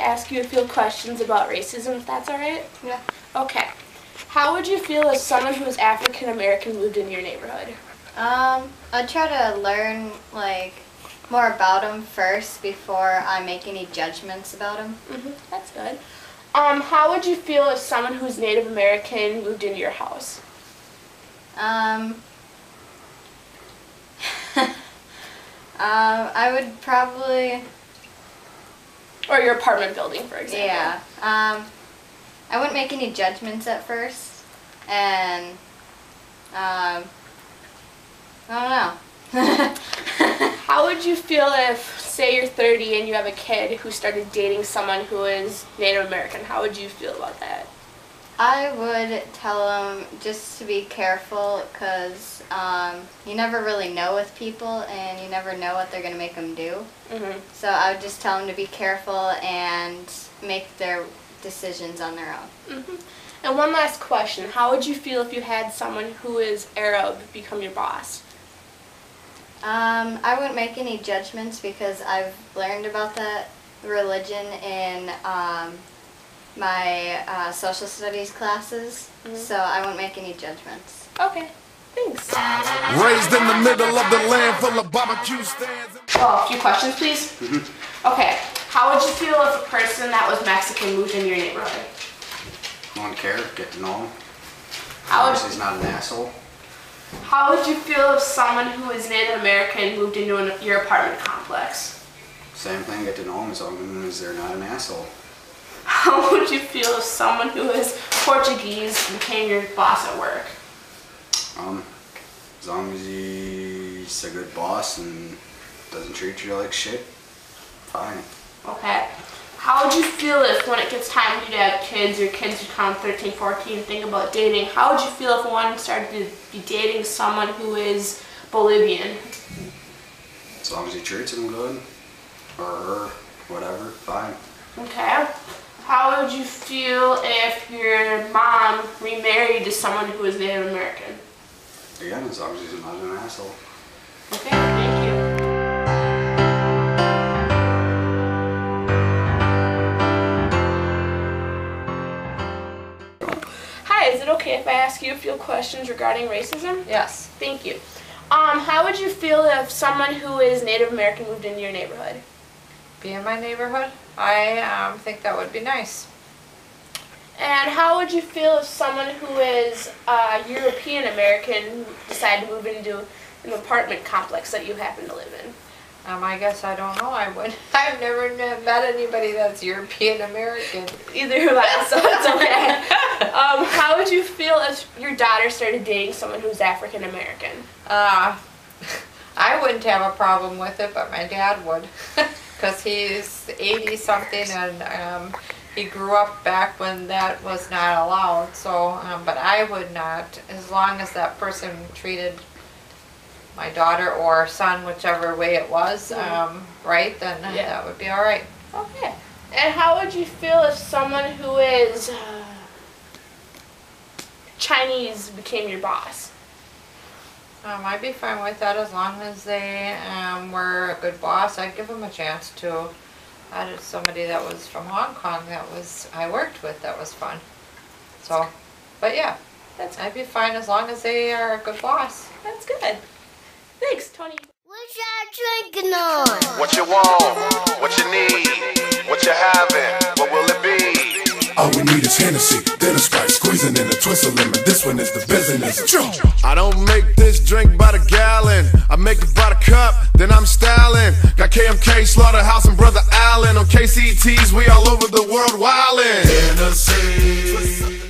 ask you a few questions about racism, if that's all right? Yeah. Okay. How would you feel if someone who was African American moved into your neighborhood? I'd try to learn, more about them first before I make any judgments about them. That's good. How would you feel if someone who's Native American moved into your house? I would probably... Or your apartment building, for example. Yeah. I wouldn't make any judgments at first, and I don't know. How would you feel if, say you're 30 and you have a kid who started dating someone who is Native American? How would you feel about that? I would tell them just to be careful, because you never really know with people, and you never know what they're going to make them do. So I would just tell them to be careful and make their decisions on their own. And one last question. How would you feel if you had someone who is Arab become your boss? I wouldn't make any judgments, because I've learned about that religion in my social studies classes, so I won't make any judgments. Okay, thanks. Raised in the middle of the land full of barbecue stands. Oh, a few questions, please. Okay, how would you feel if a person that was Mexican moved into your neighborhood? I don't care, get to know him. How would, He's not an asshole. how would you feel if someone who is Native American moved into your apartment complex? Same thing, get to know him as long as they're not an asshole. How would you feel if someone who is Portuguese became your boss at work? As long as he's a good boss and doesn't treat you like shit, fine. Okay. How would you feel if when it gets time for you to have kids, your kids become 13, 14, think about dating, how would you feel if one started to be dating someone who is Bolivian? As long as he treats him good, or her, whatever, fine. Okay. How would you feel if your mom remarried to someone who is Native American? Again, as long as he's not an asshole. Okay, thank you. Hi, is it okay if I ask you a few questions regarding racism? Yes. Thank you. How would you feel if someone who is Native American moved into your neighborhood? Be in my neighborhood? I think that would be nice. And how would you feel if someone who is European American decided to move into an apartment complex that you happen to live in? I guess I don't know. I would. I've never met anybody that's European American. Either have I, so it's okay. How would you feel if your daughter started dating someone who's African American? I wouldn't have a problem with it, but my dad would. Because he's 80-something, and he grew up back when that was not allowed. So, but I would not, as long as that person treated my daughter or son, whichever way it was, right, then that would be all right. Okay. And how would you feel if someone who is Chinese became your boss? I'd be fine with that as long as they were a good boss. I'd give them a chance to. I had somebody that was from Hong Kong I worked with that was fun. So, but yeah, I'd be fine as long as they are a good boss. That's good. Thanks, Tony. What y'all drinking on? What you want? What you need? What you having? What will it be? All we need is Hennessy, then a Sprite, squeezing in a twist of lemon. This one is the business. I don't make this drink by the gallon. I make it by the cup, then I'm styling. Got KMK, Slaughterhouse, and Brother Allen. On KCTs, we all over the world wildin'. Hennessy.